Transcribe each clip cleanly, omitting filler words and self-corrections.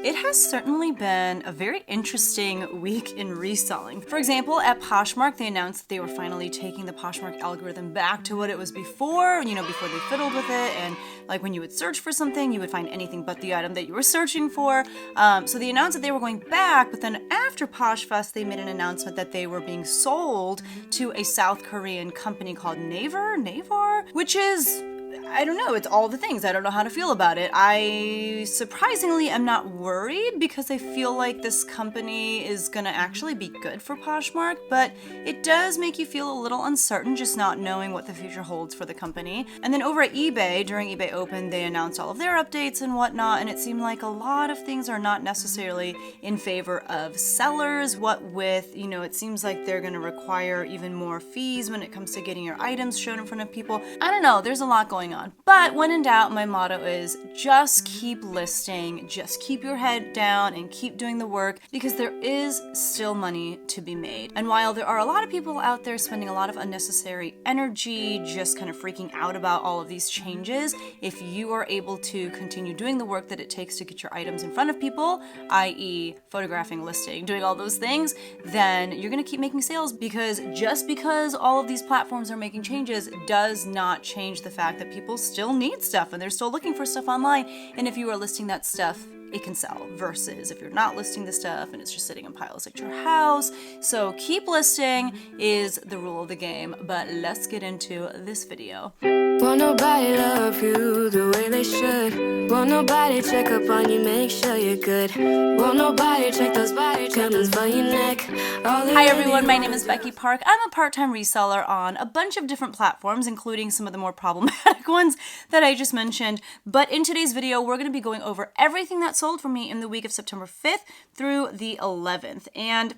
It has certainly been a very interesting week in reselling. For example, at Poshmark, they announced that they were finally taking the Poshmark algorithm back to what it was before, before they fiddled with it, and like when you would search for something, you would find anything but the item that you were searching for. So they announced that they were going back, but then after PoshFest, they made an announcement that they were being sold to a South Korean company called Naver, which is, I don't know, it's all the things. I don't know how to feel about it. I surprisingly am not worried because I feel like this company is gonna actually be good for Poshmark, but it does make you feel a little uncertain just not knowing what the future holds for the company. And then over at eBay, during eBay Open, they announced all of their updates and whatnot, and it seemed like a lot of things are not necessarily in favor of sellers. What with, it seems like they're gonna require even more fees when it comes to getting your items shown in front of people. I don't know, there's a lot going on. But when in doubt, my motto is just keep listing, just keep your head down and keep doing the work because there is still money to be made. And while there are a lot of people out there spending a lot of unnecessary energy, just kind of freaking out about all of these changes, if you are able to continue doing the work that it takes to get your items in front of people, i.e. photographing, listing, doing all those things, then you're gonna keep making sales because just because all of these platforms are making changes does not change the fact that people still need stuff and they're still looking for stuff online. And if you are listing that stuff, it can sell versus if you're not listing the stuff and it's just sitting in piles at your house. So keep listing is the rule of the game, but let's get into this video. Won't nobody love you the way they should. Won't nobody check up on you, make sure you're good. Won't nobody check those body tremors for your neck. Hi everyone, my name is Becky Park. I'm a part-time reseller on a bunch of different platforms, including some of the more problematic ones that I just mentioned. But in today's video, we're going to be going over everything that sold for me in the week of September 5th through the 11th. And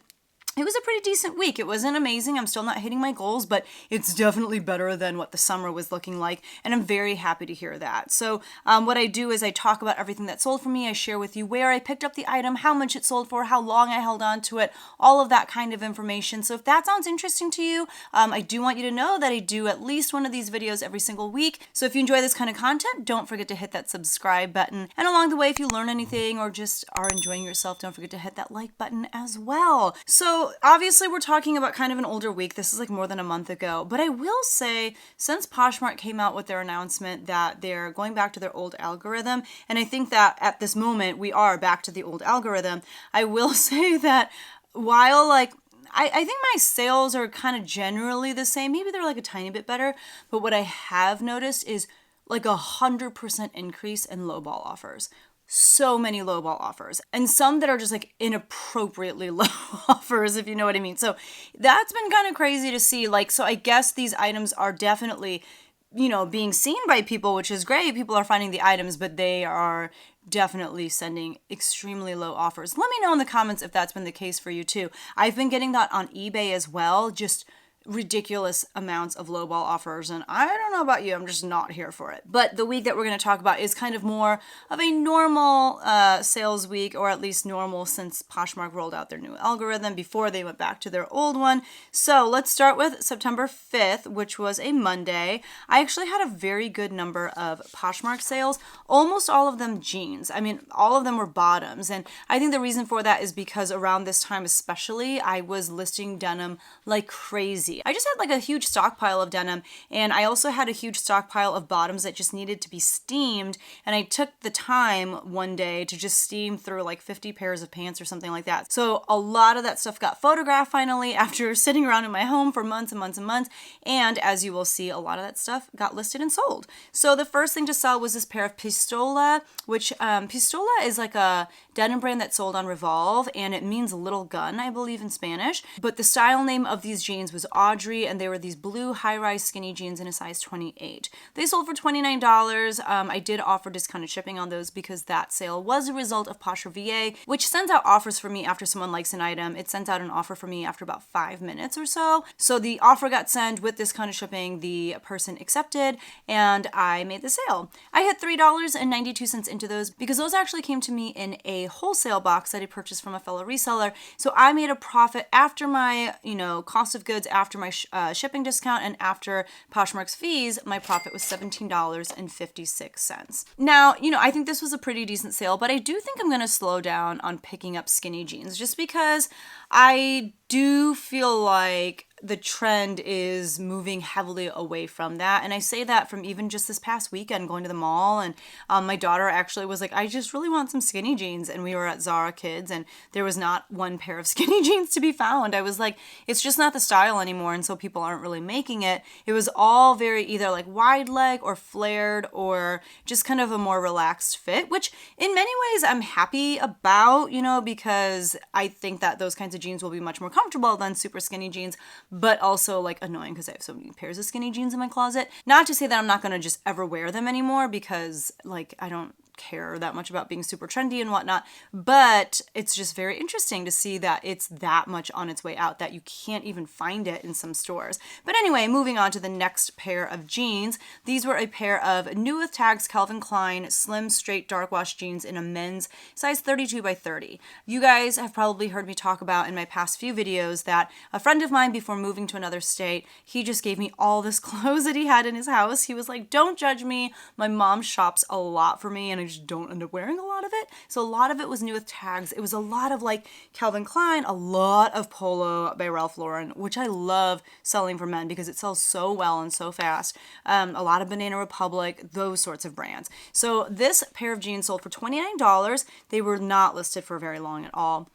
it was a pretty decent week. It wasn't amazing. I'm still not hitting my goals, but it's definitely better than what the summer was looking like, and I'm very happy to hear that. So what I do is I talk about everything that sold for me. I share with you where I picked up the item, how much it sold for, how long I held on to it, all of that kind of information. So if that sounds interesting to you, I do want you to know that I do at least one of these videos every single week. So if you enjoy this kind of content, don't forget to hit that subscribe button. And along the way, if you learn anything or just are enjoying yourself, don't forget to hit that like button as well. So obviously we're talking about kind of an older week. This is like more than a month ago, but I will say since Poshmark came out with their announcement that they're going back to their old algorithm, and I think that at this moment we are back to the old algorithm, I will say that while I think my sales are kind of generally the same, maybe they're like a tiny bit better, but what I have noticed is like 100% increase in lowball offers. So many lowball offers and some that are just like inappropriately low offers, if you know what I mean. So that's been kind of crazy to see. So I guess these items are definitely, being seen by people, which is great. People are finding the items, but they are definitely sending extremely low offers. Let me know in the comments if that's been the case for you too. I've been getting that on eBay as well, just ridiculous amounts of lowball offers, and I don't know about you, I'm just not here for it. But the week that we're going to talk about is kind of more of a normal sales week, or at least normal since Poshmark rolled out their new algorithm before they went back to their old one. So let's start with September 5th, which was a Monday. I actually had a very good number of Poshmark sales, almost all of them jeans. I mean, all of them were bottoms, and I think the reason for that is because around this time especially, I was listing denim like crazy. I just had like a huge stockpile of denim, and I also had a huge stockpile of bottoms that just needed to be steamed, and I took the time one day to just steam through like 50 pairs of pants or something like that. So a lot of that stuff got photographed finally after sitting around in my home for months and months and months, and as you will see, a lot of that stuff got listed and sold. So the first thing to sell was this pair of Pistola, which Pistola is like a denim brand that sold on Revolve, and it means little gun, I believe, in Spanish. But the style name of these jeans was Audrey, and they were these blue high-rise skinny jeans in a size 28. They sold for $29. I did offer discounted shipping on those because that sale was a result of Posher VA, which sends out offers for me after someone likes an item. It sent out an offer for me after about 5 minutes or so. So the offer got sent with discounted shipping, the person accepted, and I made the sale. I had $3.92 into those because those actually came to me in a wholesale box that I purchased from a fellow reseller. So I made a profit after my, cost of goods, after after my shipping discount and after Poshmark's fees, my profit was $17.56. Now, I think this was a pretty decent sale, but I do think I'm going to slow down on picking up skinny jeans just because I do feel like the trend is moving heavily away from that. And I say that from even just this past weekend going to the mall. And my daughter actually was like, I just really want some skinny jeans. And we were at Zara Kids and there was not one pair of skinny jeans to be found. I was like, it's just not the style anymore. And so people aren't really making it. It was all very either like wide leg or flared or just kind of a more relaxed fit, which in many ways I'm happy about, because I think that those kinds of jeans will be much more comfortable than super skinny jeans, but also like annoying because I have so many pairs of skinny jeans in my closet. Not to say that I'm not going to just ever wear them anymore because like I don't care that much about being super trendy and whatnot, but it's just very interesting to see that it's that much on its way out that you can't even find it in some stores. But anyway, moving on to the next pair of jeans. These were a pair of new with tags Calvin Klein slim straight dark wash jeans in a men's size 32 by 30. You guys have probably heard me talk about in my past few videos that a friend of mine before moving to another state, he just gave me all this clothes that he had in his house. He was like, don't judge me. My mom shops a lot for me and I just don't end up wearing a lot of it. So a lot of it was new with tags. It was a lot of like Calvin Klein, a lot of Polo by Ralph Lauren, which I love selling for men because it sells so well and so fast. A lot of Banana Republic, those sorts of brands. So this pair of jeans sold for $29. They were not listed for very long at all.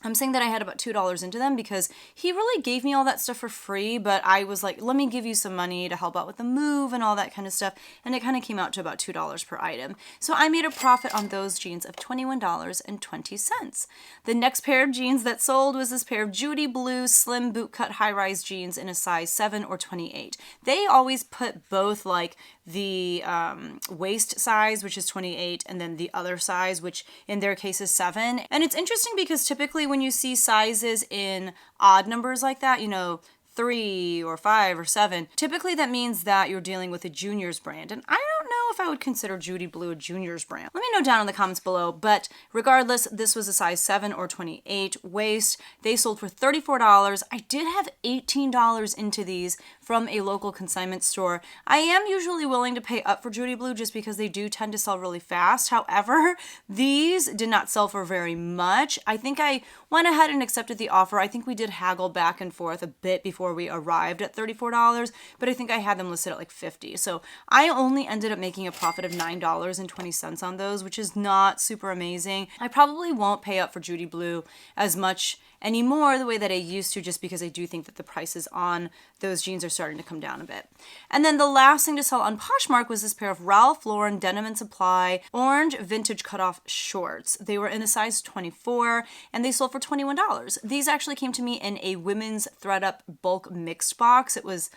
I'm saying that I had about $2 into them because he really gave me all that stuff for free, but I was like, let me give you some money to help out with the move and all that kind of stuff, and it kind of came out to about $2 per item. So I made a profit on those jeans of $21.20. The next pair of jeans that sold was this pair of Judy Blue slim bootcut high-rise jeans in a size 7 or 28. They always put both like the waist size, which is 28, and then the other size, which in their case is 7. And it's interesting because typically when you see sizes in odd numbers like that, 3 or 5 or 7, typically that means that you're dealing with a juniors brand. And I don't know if I would consider Judy Blue a juniors brand. Let me know down in the comments below. But regardless, this was a size 7 or 28 waist. They sold for $34. I did have $18 into these from a local consignment store. I am usually willing to pay up for Judy Blue just because they do tend to sell really fast. However, these did not sell for very much. I think I went ahead and accepted the offer. I think we did haggle back and forth a bit before we arrived at $34, but I think I had them listed at like $50. So I only ended up making a profit of $9.20 on those, which is not super amazing. I probably won't pay up for Judy Blue as much anymore the way that I used to, just because I do think that the prices on those jeans are starting to come down a bit. And then the last thing to sell on Poshmark was this pair of Ralph Lauren Denim & Supply orange vintage cutoff shorts. They were in a size 24 and they sold for $21. These actually came to me in a women's thread-up bulk mixed box. It was,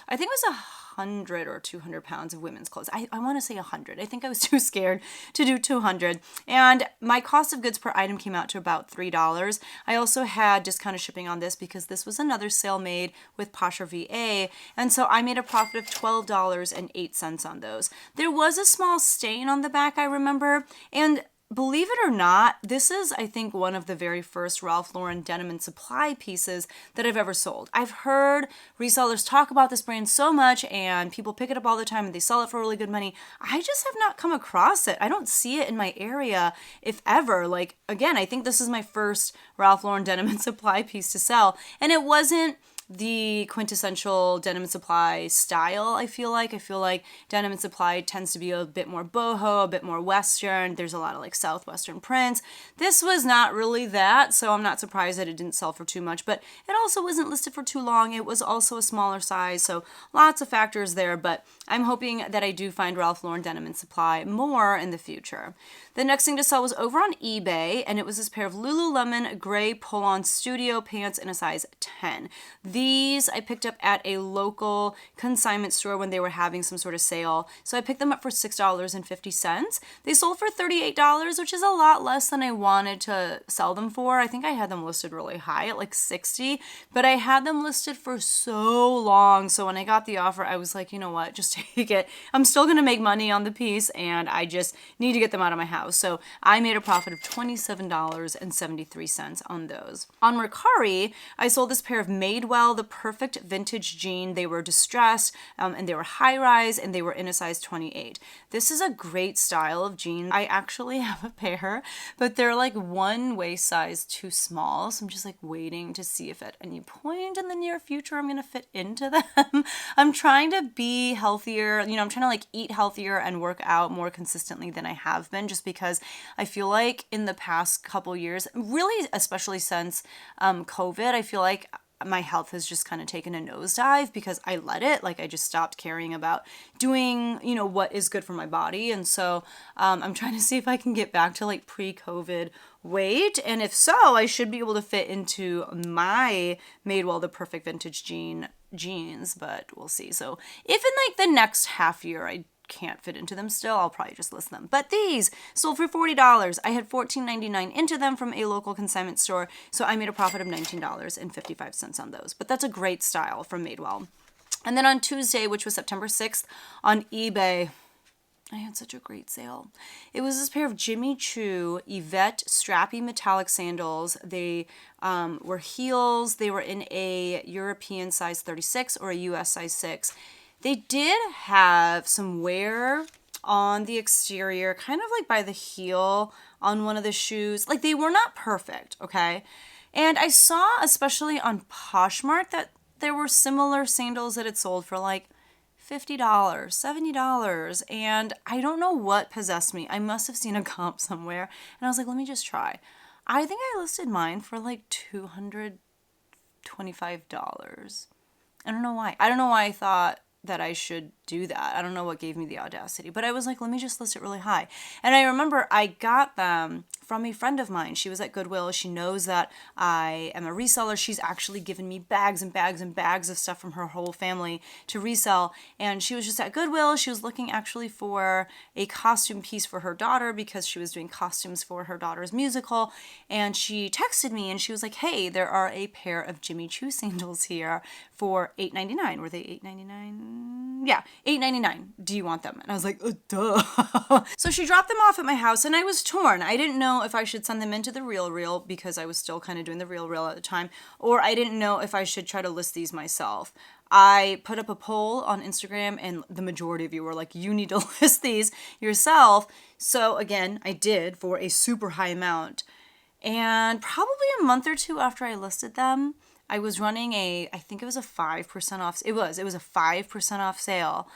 I think it was 100 or 200 pounds of women's clothes. I want to say 100. I think I was too scared to do 200. And my cost of goods per item came out to about $3. I also had discounted shipping on this because this was another sale made with Posher VA. And so I made a profit of $12.08 on those. There was a small stain on the back, I remember. And believe it or not, this is, I think, one of the very first Ralph Lauren Denim & Supply pieces that I've ever sold. I've heard resellers talk about this brand so much and people pick it up all the time and they sell it for really good money. I just have not come across it. I don't see it in my area, if ever. Like, again, I think this is my first Ralph Lauren Denim & Supply piece to sell. And it wasn't the quintessential Denim & Supply style, I feel like. I feel like Denim & Supply tends to be a bit more boho, a bit more Western. There's a lot of like Southwestern prints. This was not really that, so I'm not surprised that it didn't sell for too much, but it also wasn't listed for too long. It was also a smaller size, so lots of factors there, but I'm hoping that I do find Ralph Lauren Denim & Supply more in the future. The next thing to sell was over on eBay, and it was this pair of Lululemon gray pull-on studio pants in a size 10. These I picked up at a local consignment store when they were having some sort of sale. So I picked them up for $6.50. They sold for $38, which is a lot less than I wanted to sell them for. I think I had them listed really high at like $60, but I had them listed for so long. So when I got the offer, I was like, you know what, just take it. I'm still going to make money on the piece and I just need to get them out of my house. So I made a profit of $27.73 on those. On Mercari, I sold this pair of Madewell Well the Perfect Vintage Jean. They were distressed, and they were high rise, and they were in a size 28. This is a great style of jean. I actually have a pair, but they're like one waist size too small, so I'm just like waiting to see if at any point in the near future I'm gonna fit into them. I'm trying to be healthier, I'm trying to like eat healthier and work out more consistently than I have been, just because I feel like in the past couple years, really especially since COVID, I feel like my health has just kind of taken a nosedive because I let it. Like I just stopped caring about doing, what is good for my body. And so I'm trying to see if I can get back to like pre-COVID weight. And if so, I should be able to fit into my Madewell the Perfect Vintage jeans, but we'll see. So if in like the next half year I can't fit into them still, I'll probably just list them. But these sold for $40. I had $14.99 into them from a local consignment store, so I made a profit of $19.55 on those. But that's a great style from Madewell. And then on Tuesday, which was September 6th, on eBay, I had such a great sale. It was this pair of Jimmy Choo Yvette strappy metallic sandals. They were heels. They were in a European size 36 or a US size 6. They did have some wear on the exterior, kind of like by the heel on one of the shoes. Like they were not perfect, okay? And I saw, especially on Poshmark, that there were similar sandals that had sold for like $50, $70. And I don't know what possessed me. I must have seen a comp somewhere. And I was like, let me just try. I think I listed mine for like $225. I don't know why. I don't know why I thought that I should do that. I don't know what gave me the audacity, but I was like, let me just list it really high. And I remember I got them from a friend of mine. She was at Goodwill. She knows that I am a reseller. She's actually given me bags and bags and bags of stuff from her whole family to resell. And she was just at Goodwill. She was looking actually for a costume piece for her daughter because she was doing costumes for her daughter's musical. And she texted me and she was like, hey, there are a pair of Jimmy Choo sandals here for $8.99. Were they $8.99? Yeah, $8.99. Do you want them? And I was like, duh. So she dropped them off at my house and I was torn. I didn't know if I should send them into the Real because I was still kind of doing the Real at the time, or I didn't know if I should try to list these myself. I put up a poll on Instagram and the majority of you were like, you need to list these yourself. So again, I did for a super high amount. And probably a month or two after I listed them, I was running I think it was a 5% off. It was a 5% off sale.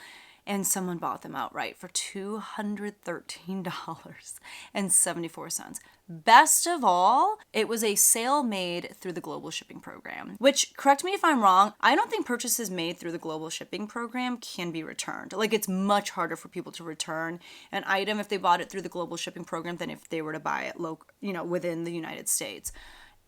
And someone bought them outright for $213.74. Best of all, it was a sale made through the global shipping program, which, correct me if I'm wrong, I don't think purchases made through the global shipping program can be returned. Like, it's much harder for people to return an item if they bought it through the global shipping program than if they were to buy it within the United States.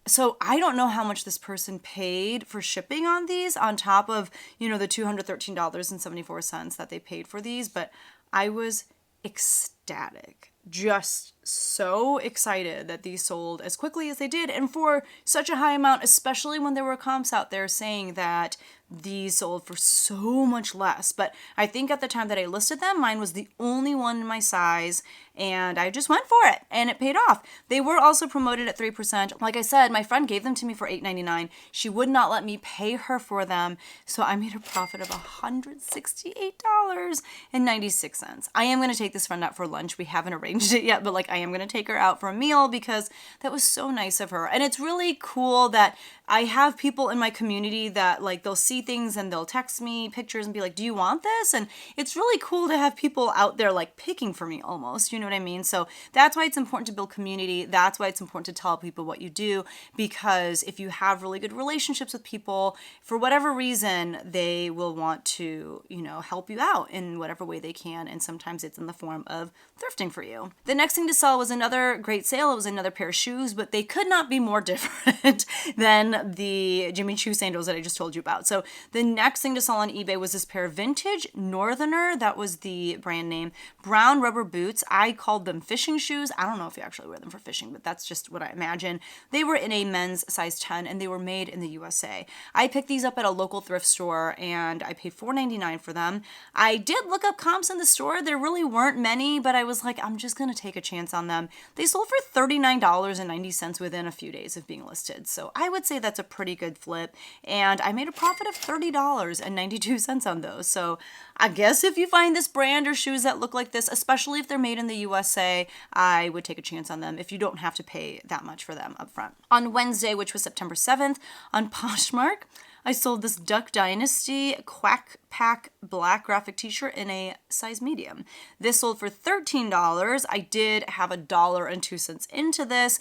So I don't know how much this person paid for shipping on these on top of, the $213.74 that they paid for these, but I was ecstatic. Just so excited that these sold as quickly as they did and for such a high amount, especially when there were comps out there saying that these sold for so much less. But I think at the time that I listed them, mine was the only one in my size and I just went for it and it paid off. They were also promoted at 3%. Like I said, my friend gave them to me for $8.99. She would not let me pay her for them, so I made a profit of $168.96. I am going to take this friend out for lunch. We haven't arranged it yet, but I am going to take her out for a meal because that was so nice of her. And it's really cool that I have people in my community that they'll see things and they'll text me pictures and be like, do you want this? And it's really cool to have people out there picking for me almost, you know what I mean? So that's why it's important to build community. That's why it's important to tell people what you do, because if you have really good relationships with people, for whatever reason, they will want to, help you out in whatever way they can. And sometimes it's in the form of thrifting for you. The next thing to sell was another great sale. It was another pair of shoes, but they could not be more different than the Jimmy Choo sandals that I just told you about. So the next thing to sell on eBay was this pair of vintage Northerner. That was the brand name. Brown rubber boots. I called them fishing shoes. I don't know if you actually wear them for fishing, but that's just what I imagine. They were in a men's size 10 and they were made in the USA. I picked these up at a local thrift store and I paid $4.99 for them. I did look up comps in the store. There really weren't many, but I was like, I'm just going to take a chance on them. They sold for $39.90 within a few days of being listed. So I would say that's a pretty good flip. And I made a profit of $30.92 on those. So I guess if you find this brand or shoes that look like this, especially if they're made in the USA, I would take a chance on them if you don't have to pay that much for them up front. On Wednesday, which was September 7th, on Poshmark, I sold this Duck Dynasty Quack Pack black graphic t-shirt in a size medium. This sold for $13. I did have $1.02 into this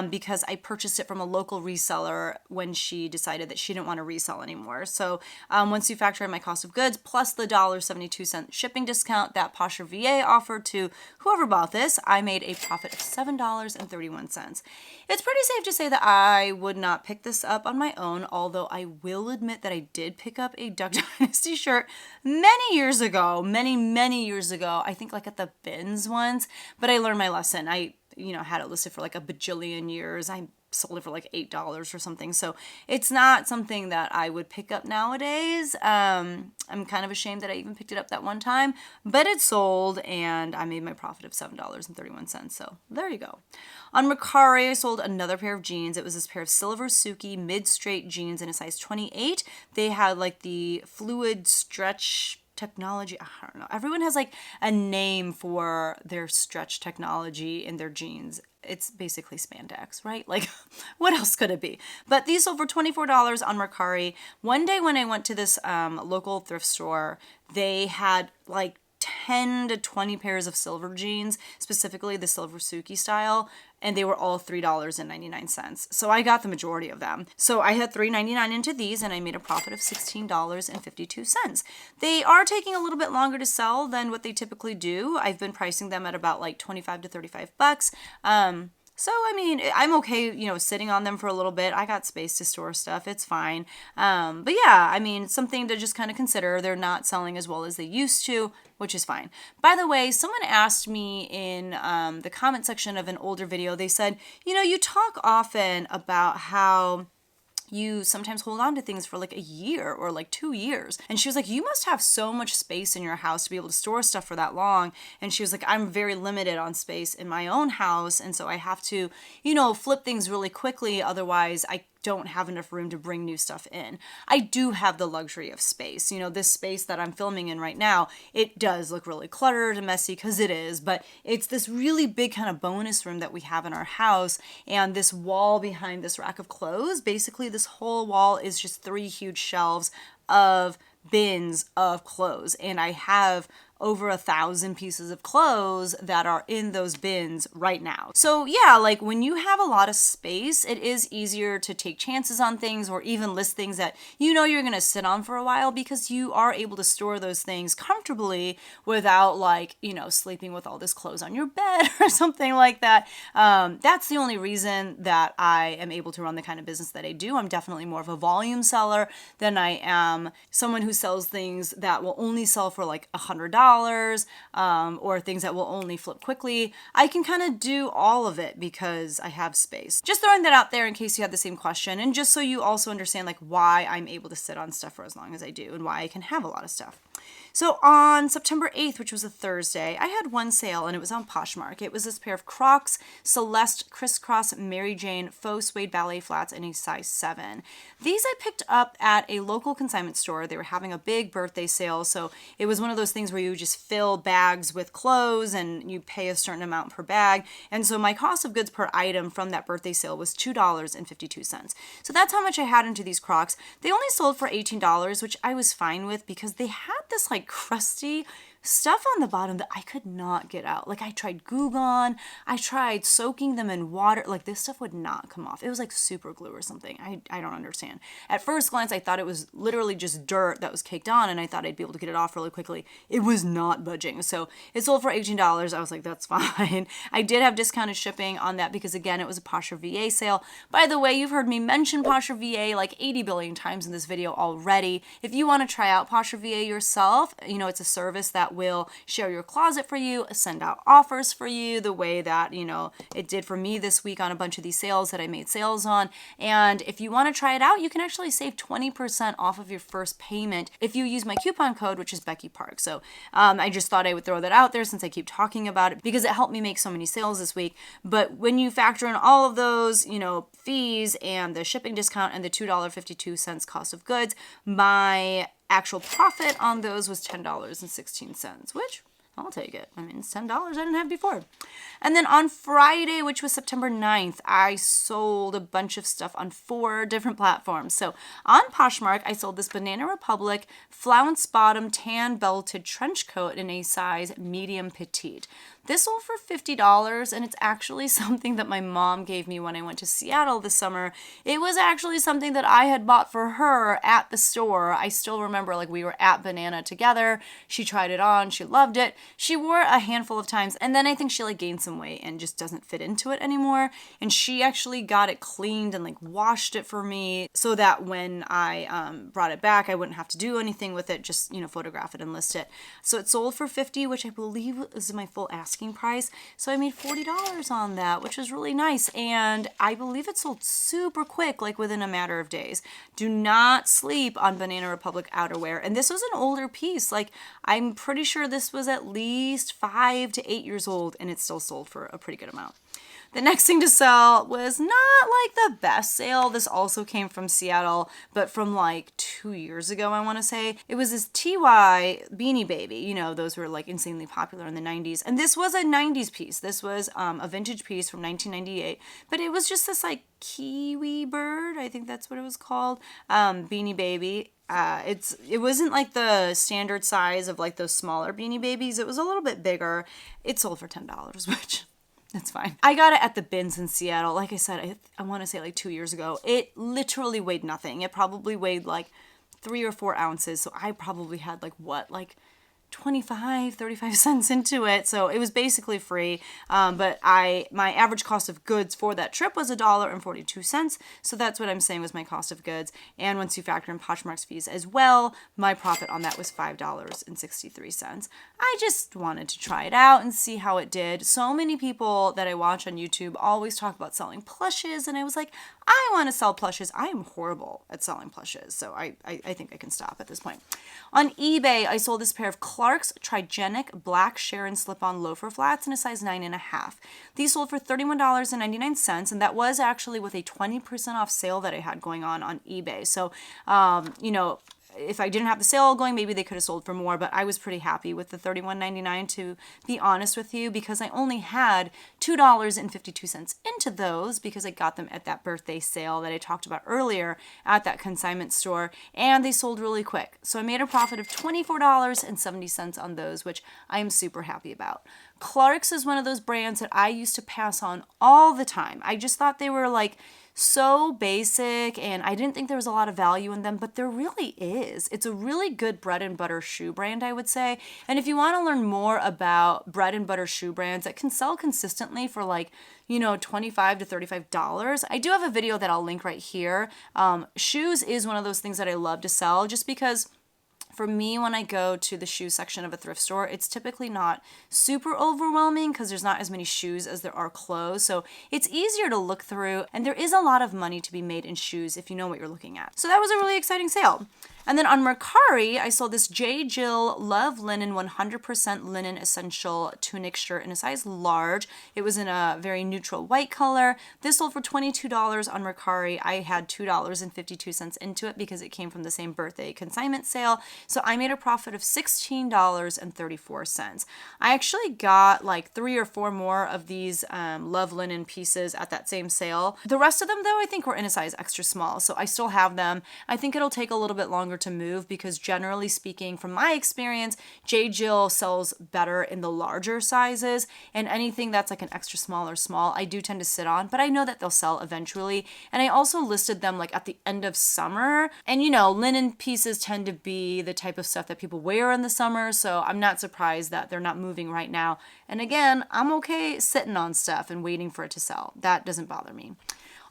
because I purchased it from a local reseller when she decided that she didn't want to resell anymore. So once you factor in my cost of goods plus the $1.72 shipping discount that Poshmark VA offered to whoever bought this, I made a profit of $7.31. It's pretty safe to say that I would not pick this up on my own, although I will admit that I did pick up a Duck Dynasty shirt many years ago, many years ago, I think like at the bins once, but I learned my lesson. I, had it listed for like a bajillion years. I sold it for like $8 or something. So it's not something that I would pick up nowadays. I'm kind of ashamed that I even picked it up that one time, but it sold and I made my profit of $7.31. So there you go. On Mercari, I sold another pair of jeans. It was this pair of silver Suki mid-straight jeans in a size 28. They had like the fluid stretch technology. I don't know. Everyone has like a name for their stretch technology in their jeans. It's basically spandex, right? Like, what else could it be? But these sold for $24 on Mercari. One day when I went to this local thrift store, they had like 10 to 20 pairs of silver jeans, specifically the silver Suki style, and they were all $3.99. So I got the majority of them. So I had $3.99 into these and I made a profit of $16.52. They are taking a little bit longer to sell than what they typically do. I've been pricing them at about like 25 to 35 bucks. So, I mean, I'm okay, sitting on them for a little bit. I got space to store stuff. It's fine. But yeah, I mean, something to just kind of consider. They're not selling as well as they used to, which is fine. By the way, someone asked me in the comment section of an older video, they said, you talk often about how you sometimes hold on to things for like a year or like 2 years. And she was like, you must have so much space in your house to be able to store stuff for that long. And she was like, I'm very limited on space in my own house. And so I have to, flip things really quickly. Otherwise, I don't have enough room to bring new stuff in. I do have the luxury of space. This space that I'm filming in right now, it does look really cluttered and messy because it is, but it's this really big kind of bonus room that we have in our house. And this wall behind this rack of clothes, basically this whole wall is just 3 huge shelves of bins of clothes. And I have over 1,000 pieces of clothes that are in those bins right now. So yeah, like when you have a lot of space, it is easier to take chances on things or even list things that you're gonna sit on for a while because you are able to store those things comfortably without like, sleeping with all this clothes on your bed or something like that. That's the only reason that I am able to run the kind of business that I do. I'm definitely more of a volume seller than I am someone who sells things that will only sell for like $100 or things that will only flip quickly. I can kind of do all of it because I have space. Just throwing that out there in case you had the same question and just so you also understand like why I'm able to sit on stuff for as long as I do and why I can have a lot of stuff. So on September 8th, which was a Thursday, I had one sale and it was on Poshmark. It was this pair of Crocs Celeste Crisscross Mary Jane faux suede ballet flats in a size 7. These I picked up at a local consignment store. They were having a big birthday sale, so it was one of those things where you just fill bags with clothes and you pay a certain amount per bag. And so my cost of goods per item from that birthday sale was $2.52. So that's how much I had into these Crocs. They only sold for $18, which I was fine with because they had this like crusty stuff on the bottom that I could not get out. Like I tried Goo Gone, I tried soaking them in water, like this stuff would not come off. It was like super glue or something. I don't understand. At first glance, I thought it was literally just dirt that was caked on and I thought I'd be able to get it off really quickly. It was not budging. So it sold for $18. I was like, that's fine. I did have discounted shipping on that because again, it was a Poshmark VA sale. By the way, you've heard me mention Poshmark VA like 80 billion times in this video already. If you want to try out Poshmark VA yourself, it's a service that that will share your closet for you, send out offers for you the way that, it did for me this week on a bunch of these sales that I made sales on. And if you want to try it out, you can actually save 20% off of your first payment if you use my coupon code, which is Becky Park. So I just thought I would throw that out there since I keep talking about it because it helped me make so many sales this week. But when you factor in all of those, fees and the shipping discount and the $2.52 cost of goods, my actual profit on those was $10.16, which I'll take it. I mean, it's $10 I didn't have before. And then on Friday, which was September 9th, I sold a bunch of stuff on 4 different platforms. So on Poshmark, I sold this Banana Republic flounce bottom tan belted trench coat in a size medium petite. This sold for $50, and it's actually something that my mom gave me when I went to Seattle this summer. It was actually something that I had bought for her at the store. I still remember, we were at Banana together. She tried it on. She loved it. She wore it a handful of times, and then I think she gained some weight and just doesn't fit into it anymore. And she actually got it cleaned and washed it for me so that when I brought it back, I wouldn't have to do anything with it, just photograph it and list it. So it sold for $50, which I believe is my full asking price. So I made $40 on that, which was really nice. And I believe it sold super quick, within a matter of days. Do not sleep on Banana Republic outerwear. And this was an older piece. I'm pretty sure this was at least 5 to 8 years old, and it still sold for a pretty good amount. The next thing to sell was not the best sale. This also came from Seattle, but from 2 years ago, I want to say. It was this Ti Beanie Baby. Those were insanely popular in the 90s. And this was a 90s piece. This was a vintage piece from 1998, but it was just this kiwi bird. I think that's what it was called. Beanie Baby. It wasn't the standard size of those smaller Beanie Babies. It was a little bit bigger. It sold for $10, which that's fine. I got it at the bins in Seattle. Like I said, I want to say 2 years ago. It literally weighed nothing. It probably weighed 3 or 4 ounces. So I probably had 35 cents into it. So it was basically free. But my average cost of goods for that trip was $1.42. So that's what I'm saying was my cost of goods. And once you factor in Poshmark's fees as well, my profit on that was $5.63. I just wanted to try it out and see how it did. So many people that I watch on YouTube always talk about selling plushes. And I was like, I want to sell plushes. I am horrible at selling plushes. So I think I can stop at this point. On eBay, I sold this pair of Clark's Trigenic Black Sharon slip-on loafer flats in a size 9.5. These sold for $31.99, and that was actually with a 20% off sale that I had going on eBay. So, if I didn't have the sale going, maybe they could have sold for more, but I was pretty happy with the $31.99 to be honest with you, because I only had $2.52 into those because I got them at that birthday sale that I talked about earlier at that consignment store, and they sold really quick. So I made a profit of $24.70 on those, which I am super happy about. Clark's is one of those brands that I used to pass on all the time. I just thought they were so basic, and I didn't think there was a lot of value in them, but there really is. It's a really good bread and butter shoe brand, I would say. And if you want to learn more about bread and butter shoe brands that can sell consistently for $25 to $35, I do have a video that I'll link right here. Shoes is one of those things that I love to sell just because for me, when I go to the shoe section of a thrift store, it's typically not super overwhelming because there's not as many shoes as there are clothes. So it's easier to look through, and there is a lot of money to be made in shoes if you know what you're looking at. So that was a really exciting sale. And then on Mercari, I sold this J. Jill Love Linen 100% linen essential tunic shirt in a size large. It was in a very neutral white color. This sold for $22 on Mercari. I had $2.52 into it because it came from the same birthday consignment sale. So I made a profit of $16.34. I actually got 3 or 4 more of these Love Linen pieces at that same sale. The rest of them, though, I think were in a size extra small. So I still have them. I think it'll take a little bit longer to move because generally speaking, from my experience, J. Jill sells better in the larger sizes, and anything that's an extra small or small, I do tend to sit on, but I know that they'll sell eventually. And I also listed them at the end of summer, and linen pieces tend to be the type of stuff that people wear in the summer, so I'm not surprised that they're not moving right now. And again, I'm okay sitting on stuff and waiting for it to sell. That doesn't bother me.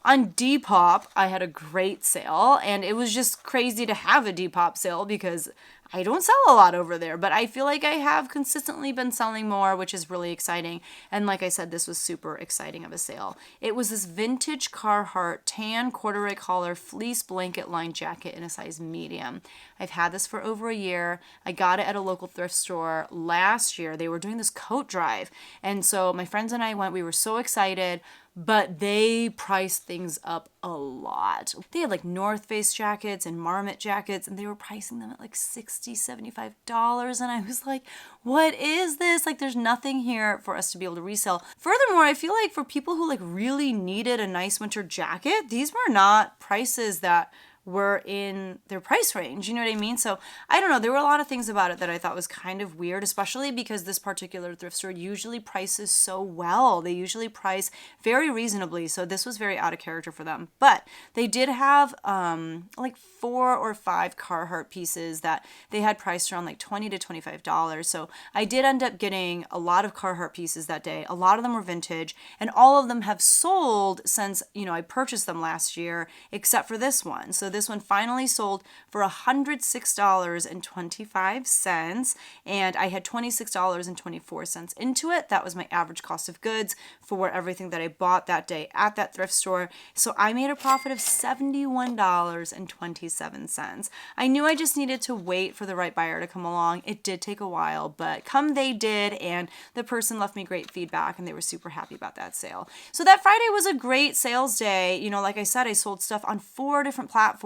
On Depop, I had a great sale, and it was just crazy to have a Depop sale because I don't sell a lot over there, but I feel like I have consistently been selling more, which is really exciting. And like I said, this was super exciting of a sale. It was this vintage Carhartt tan corduroy collar fleece blanket lined jacket in a size medium. I've had this for over a year. I got it at a local thrift store last year. They were doing this coat drive. And so my friends and I went, we were so excited, but they priced things up a lot. They had like North Face jackets and Marmot jackets, and they were pricing them at like $60, $75. And I was like, what is this? Like, there's nothing here for us to be able to resell. Furthermore, I feel like for people who like really needed a nice winter jacket, these were not prices that were in their price range. You know what I mean? So I don't know. There were a lot of things about it that I thought was kind of weird, especially because this particular thrift store usually prices so well. They usually price very reasonably. So this was very out of character for them. But they did have like 4 or 5 Carhartt pieces that they had priced around like $20 to $25. So I did end up getting a lot of Carhartt pieces that day. A lot of them were vintage, and all of them have sold since, I purchased them last year, except for this one. So this one finally sold for $106.25, and I had $26.24 into it. That was my average cost of goods for everything that I bought that day at that thrift store. So I made a profit of $71.27. I knew I just needed to wait for the right buyer to come along. It did take a while, but come they did, and the person left me great feedback, and they were super happy about that sale. So that Friday was a great sales day. Like I said, I sold stuff on 4 different platforms,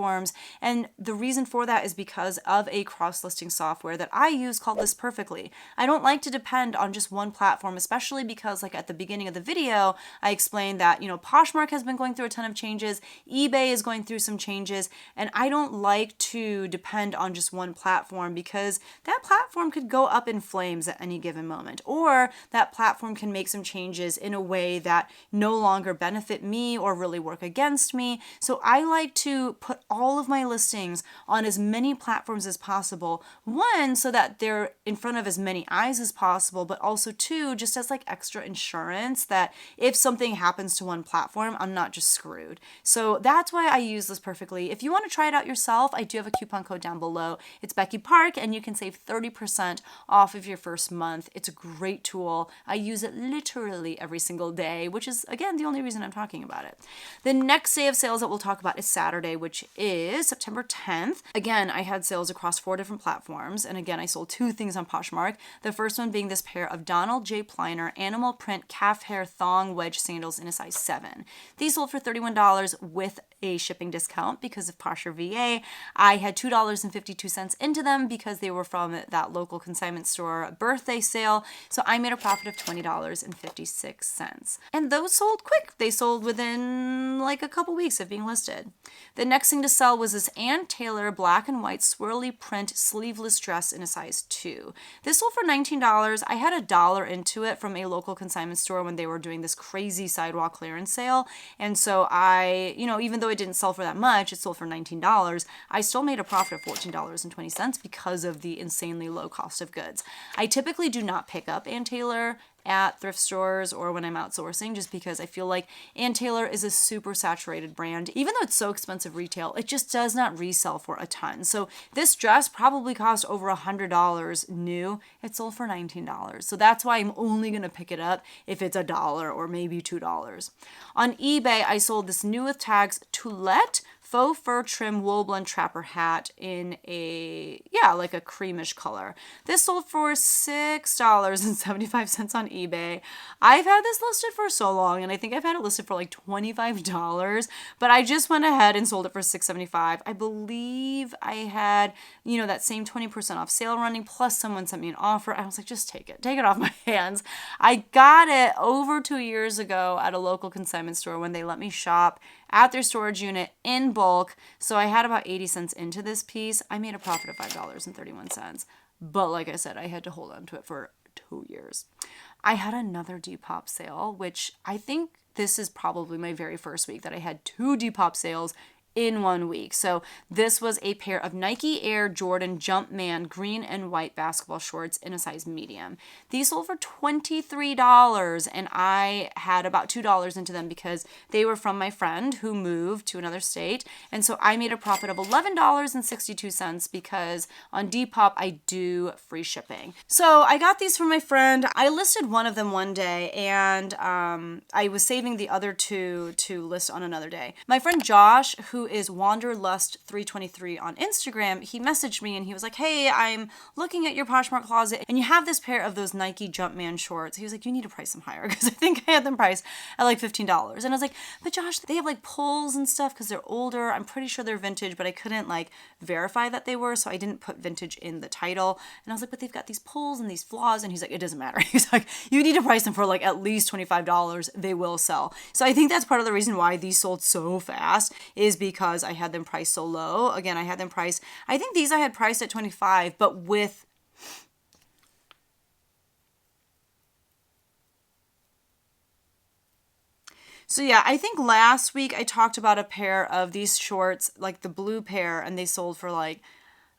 and the reason for that is because of a cross-listing software that I use called List Perfectly. I don't like to depend on just one platform, especially because like at the beginning of the video, I explained that, Poshmark has been going through a ton of changes, eBay is going through some changes, and I don't like to depend on just one platform because that platform could go up in flames at any given moment, or that platform can make some changes in a way that no longer benefit me or really work against me. So I like to put all of my listings on as many platforms as possible. 1, so that they're in front of as many eyes as possible, but also 2, just as like extra insurance that if something happens to one platform, I'm not just screwed. So that's why I use List Perfectly. If you want to try it out yourself, I do have a coupon code down below. It's Becky Park, and you can save 30% off of your first month. It's a great tool. I use it literally every single day, which is, again, the only reason I'm talking about it. The next day of sales that we'll talk about is Saturday, which is September 10th. Again, I had sales across 4 different platforms, and again, I sold 2 things on Poshmark. The first one being this pair of Donald J. Pliner animal print calf hair thong wedge sandals in a size 7. These sold for $31 with a shipping discount because of Posher VA. I had $2.52 into them because they were from that local consignment store birthday sale, so I made a profit of $20.56. And those sold quick. They sold within like a couple weeks of being listed. The next thing to sell was this Ann Taylor black and white swirly print sleeveless dress in a size 2. This sold for $19. I had $1 into it from a local consignment store when they were doing this crazy sidewalk clearance sale, and so I, even though it didn't sell for that much, it sold for $19. I still made a profit of $14.20 because of the insanely low cost of goods. I typically do not pick up Ann Taylor at thrift stores or when I'm outsourcing, just because I feel like Ann Taylor is a super saturated brand. Even though it's so expensive retail, it just does not resell for a ton. So this dress probably cost over $100 new. It sold for $19. So that's why I'm only going to pick it up if it's $1 or maybe $2. On eBay, I sold this new with tags to let faux fur trim wool blend trapper hat in like a creamish color. This sold for $6.75 on eBay. I've had this listed for so long, and I think I've had it listed for like $25, but I just went ahead and sold it for $6.75. I believe I had, that same 20% off sale running, plus someone sent me an offer. I was like, just take it off my hands. I got it over 2 years ago at a local consignment store when they let me shop at their storage unit in bulk. So I had about 80 cents into this piece. I made a profit of $5.31. But like I said, I had to hold on to it for 2 years. I had another Depop sale, which I think this is probably my very first week that I had 2 Depop sales in 1 week. So this was a pair of Nike Air Jordan Jumpman green and white basketball shorts in a size medium. These sold for $23, and I had about $2 into them because they were from my friend who moved to another state. And so I made a profit of $11.62 because on Depop I do free shipping. So I got these from my friend. I listed one of them one day, and I was saving the other two to list on another day. My friend Josh, who is Wanderlust323 on Instagram, he messaged me and he was like, hey, I'm looking at your Poshmark closet and you have this pair of those Nike Jumpman shorts. He was like, you need to price them higher, because I think I had them priced at like $15. And I was like, but Josh, they have like pulls and stuff because they're older. I'm pretty sure they're vintage, but I couldn't like verify that they were, so I didn't put vintage in the title. And I was like, but they've got these pulls and these flaws. And he's like, it doesn't matter. He's like, you need to price them for like at least $25. They will sell. So I think that's part of the reason why these sold so fast, is because I had them priced so low. Again, I had them priced, I think these I had priced at $25, but with so yeah, I think last week I talked about a pair of these shorts, like the blue pair, and they sold for like,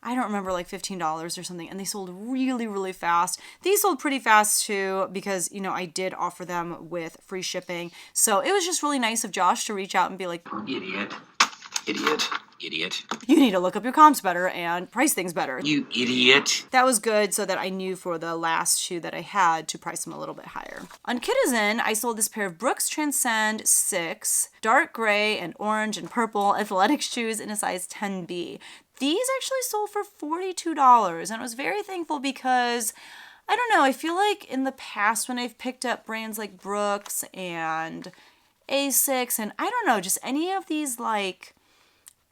I don't remember, like $15 or something, and they sold really, really fast. These sold pretty fast too because, you know, I did offer them with free shipping. So it was just really nice of Josh to reach out and be like, Idiot. you need to look up your comps better and price things better. You idiot. That was good, so that I knew for the last shoe that I had to price them a little bit higher. On Kitizen, I sold this pair of Brooks Transcend 6, dark gray and orange and purple athletic shoes in a size 10B. These actually sold for $42, and I was very thankful because, I don't know, I feel like in the past when I've picked up brands like Brooks and Asics, and I don't know, just any of these like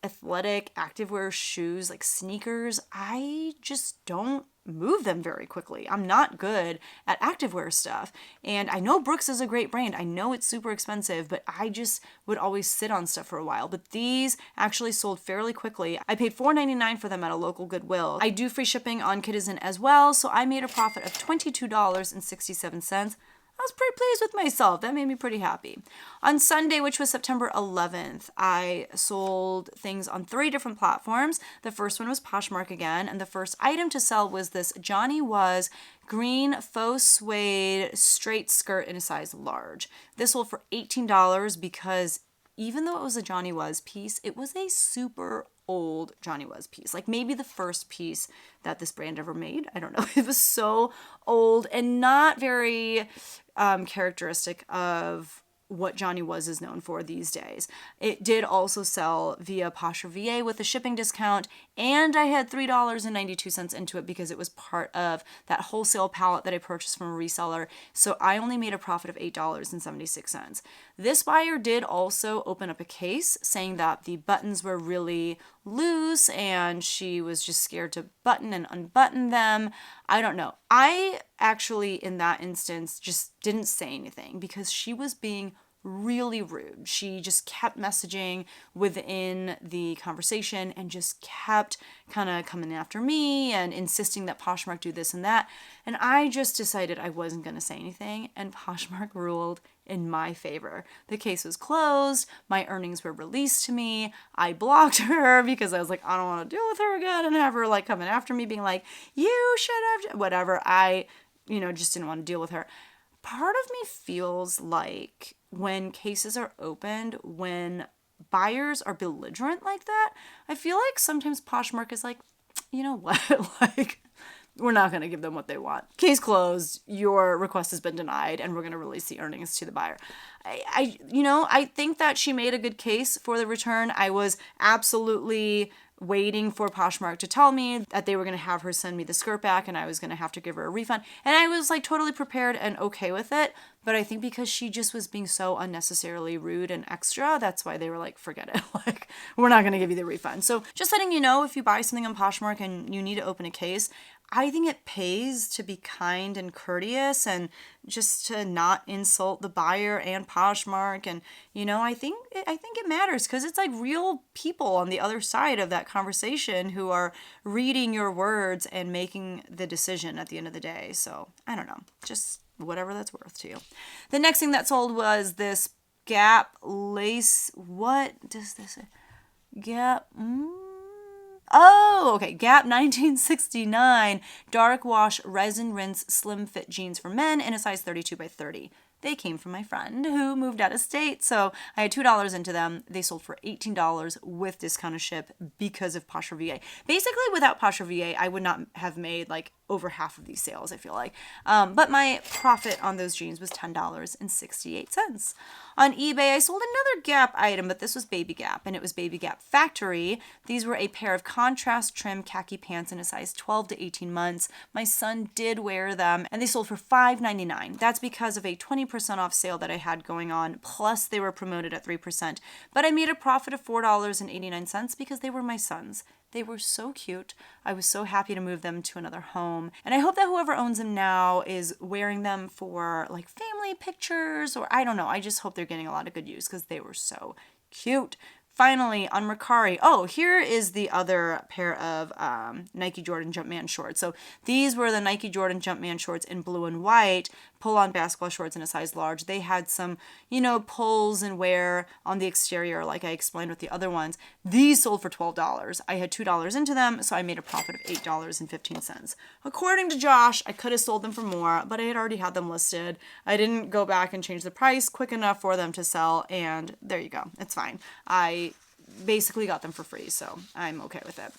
athletic activewear shoes, like sneakers, I just don't move them very quickly. I'm not good at activewear stuff. And I know Brooks is a great brand. I know it's super expensive, but I just would always sit on stuff for a while. But these actually sold fairly quickly. I paid $4.99 for them at a local Goodwill. I do free shipping on Kitizen as well, so I made a profit of $22.67. I was pretty pleased with myself. That made me pretty happy. On Sunday, which was September 11th, I sold things on 3 different platforms. The first one was Poshmark again, and the first item to sell was this Johnny Was green faux suede straight skirt in a size large. This sold for $18 because even though it was a Johnny Was piece, it was a super old Johnny Was piece. Like maybe the first piece that this brand ever made. I don't know. It was so old and not very characteristic of what Johnny Was is known for these days. It did also sell via Posh or VA with a shipping discount, and I had $3.92 into it because it was part of that wholesale pallet that I purchased from a reseller, so I only made a profit of $8.76. This buyer did also open up a case saying that the buttons were really loose and she was just scared to button and unbutton them. I don't know. I actually, in that instance, just didn't say anything because she was being really rude. She just kept messaging within the conversation and just kept kind of coming after me and insisting that Poshmark do this and that. And I just decided I wasn't going to say anything, and Poshmark ruled in my favor. The case was closed. My earnings were released to me. I blocked her because I was like, I don't want to deal with her again and have her like coming after me being like, you should have, whatever. I, just didn't want to deal with her. Part of me feels like when cases are opened, when buyers are belligerent like that, I feel like sometimes Poshmark is like, you know what, like, we're not going to give them what they want. Case closed, your request has been denied, and we're going to release the earnings to the buyer. I think that she made a good case for the return. I was absolutely waiting for Poshmark to tell me that they were going to have her send me the skirt back and I was going to have to give her a refund. And I was like totally prepared and okay with it. But I think because she just was being so unnecessarily rude and extra, that's why they were like, forget it. Like, we're not going to give you the refund. So just letting you know, if you buy something on Poshmark and you need to open a case, I think it pays to be kind and courteous and just to not insult the buyer and Poshmark. And, I think it matters because it's like real people on the other side of that conversation who are reading your words and making the decision at the end of the day. So I don't know, just whatever that's worth to you. The next thing that sold was this Gap lace. What does this say? Gap. Oh, okay. Gap 1969 dark wash resin rinse slim fit jeans for men in a size 32 by 30. They came from my friend who moved out of state, so I had $2 into them. They sold for $18 with discounted ship because of Poshmark VA. Basically, without Poshmark VA, I would not have made like over half of these sales, I feel like. But my profit on those jeans was $10.68. On eBay, I sold another Gap item, but this was Baby Gap, and it was Baby Gap Factory. These were a pair of contrast trim khaki pants in a size 12 to 18 months. My son did wear them, and they sold for $5.99. That's because of a 20% off sale that I had going on, plus they were promoted at 3%. But I made a profit of $4.89 because they were my son's. They were so cute. I was so happy to move them to another home. And I hope that whoever owns them now is wearing them for like family pictures, or I don't know. I just hope they're getting a lot of good use because they were so cute. Finally, on Mercari, here is the other pair of Nike Jordan Jumpman shorts. So these were the Nike Jordan Jumpman shorts in blue and white, pull-on basketball shorts in a size large. They had some, pulls and wear on the exterior, like I explained with the other ones. These sold for $12. I had $2 into them, so I made a profit of $8.15. According to Josh, I could have sold them for more, but I had already had them listed. I didn't go back and change the price quick enough for them to sell, and there you go. It's fine. I basically got them for free, so I'm okay with it.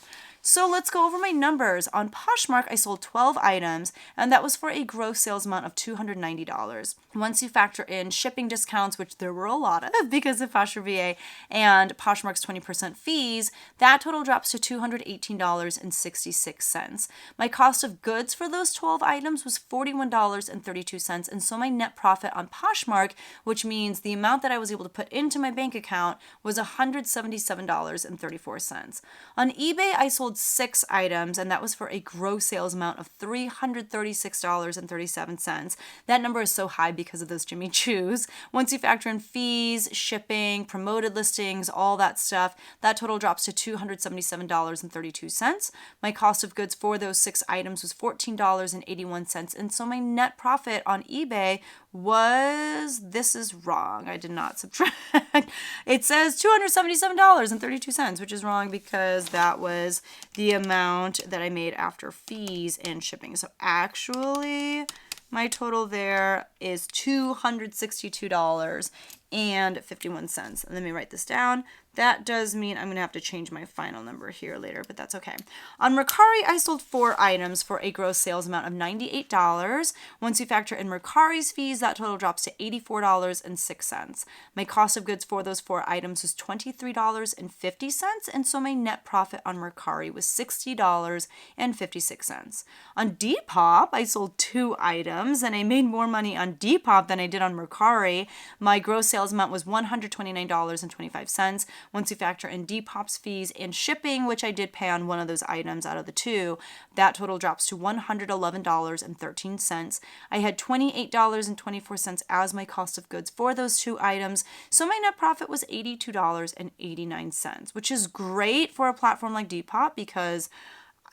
So let's go over my numbers. On Poshmark, I sold 12 items, and that was for a gross sales amount of $290. Once you factor in shipping discounts, which there were a lot of because of Poshmark VA, and Poshmark's 20% fees, that total drops to $218.66. My cost of goods for those 12 items was $41.32, and so my net profit on Poshmark, which means the amount that I was able to put into my bank account, was $177.34. On eBay, I sold 6 items, and that was for a gross sales amount of $336.37. That number is so high because of those Jimmy Choos. Once you factor in fees, shipping, promoted listings, all that stuff, that total drops to $277.32. My cost of goods for those 6 items was $14.81, and so my net profit on eBay was, this is wrong, I did not subtract. It says $277.32, which is wrong because that was the amount that I made after fees and shipping. So actually, my total there is $262.51. Let me write this down. That does mean I'm going to have to change my final number here later, but that's okay. On Mercari, I sold 4 items for a gross sales amount of $98. Once you factor in Mercari's fees, that total drops to $84.06. My cost of goods for those 4 items was $23.50, and so my net profit on Mercari was $60.56. On Depop, I sold 2 items, and I made more money on Depop than I did on Mercari. My gross sales amount was $129.25. Once you factor in Depop's fees and shipping, which I did pay on one of those items out of the 2, that total drops to $111.13. I had $28.24 as my cost of goods for those 2 items, so my net profit was $82.89, which is great for a platform like Depop because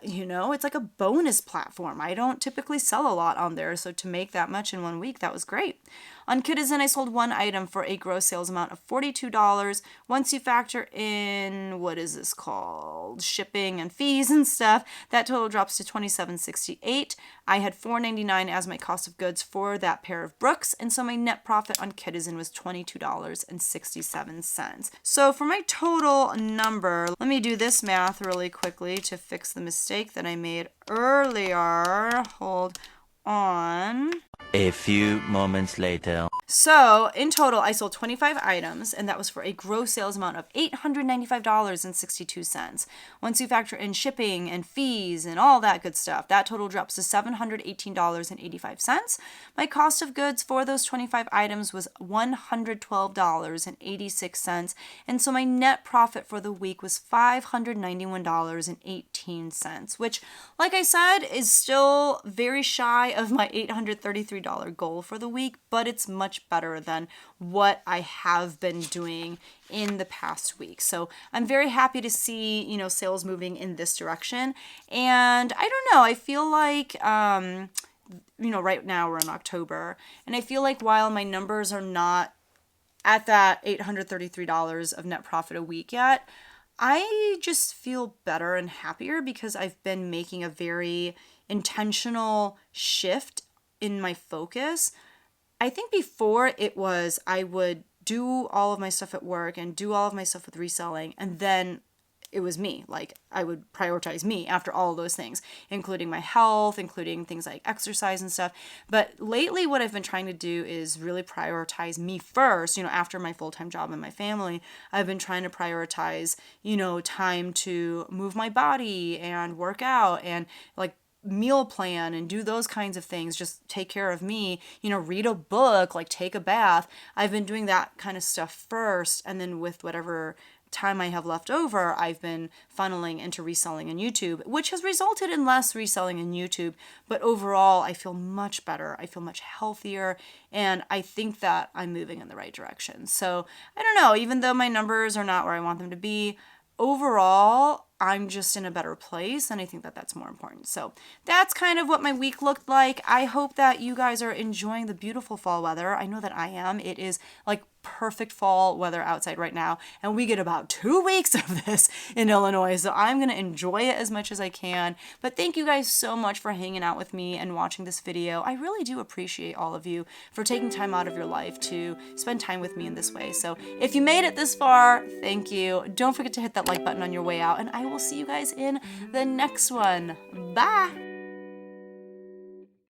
it's like a bonus platform. I don't typically sell a lot on there, so to make that much in 1 week, that was great. On Citizen, I sold 1 item for a gross sales amount of $42. Once you factor in, what is this called? Shipping and fees and stuff, that total drops to $27.68. I had $4.99 as my cost of goods for that pair of Brooks, and so my net profit on Citizen was $22.67. So for my total number, let me do this math really quickly to fix the mistake that I made earlier. Hold on. A few moments later. So in total, I sold 25 items, and that was for a gross sales amount of $895.62. Once you factor in shipping and fees and all that good stuff, that total drops to $718.85. My cost of goods for those 25 items was $112.86, and so my net profit for the week was $591.18, which, like I said, is still very shy of my $833 goal for the week, but it's much better than what I have been doing in the past week. So I'm very happy to see, sales moving in this direction. And I don't know, I feel like, right now we're in October, and I feel like while my numbers are not at that $833 of net profit a week yet, I just feel better and happier because I've been making a very intentional shift in my focus. I think before it was I would do all of my stuff at work and do all of my stuff with reselling, and then it was me. Like, I would prioritize me after all of those things, including my health, including things like exercise and stuff. But lately, what I've been trying to do is really prioritize me first. After my full-time job and my family, I've been trying to prioritize, time to move my body and work out and like meal plan and do those kinds of things, just take care of me, read a book, like take a bath. I've been doing that kind of stuff first, and then with whatever time I have left over, I've been funneling into reselling on YouTube, which has resulted in less reselling in YouTube. But overall, I feel much better. I feel much healthier. And I think that I'm moving in the right direction. So I don't know, even though my numbers are not where I want them to be, overall, I'm just in a better place, and I think that that's more important. So that's kind of what my week looked like. I hope that you guys are enjoying the beautiful fall weather. I know that I am. It is like perfect fall weather outside right now, and we get about 2 weeks of this in Illinois, so I'm gonna enjoy it as much as I can. But thank you guys so much for hanging out with me and watching this video. I really do appreciate all of you for taking time out of your life to spend time with me in this way. So if you made it this far, thank you. Don't forget to hit that like button on your way out, and I will see you guys in the next one. Bye.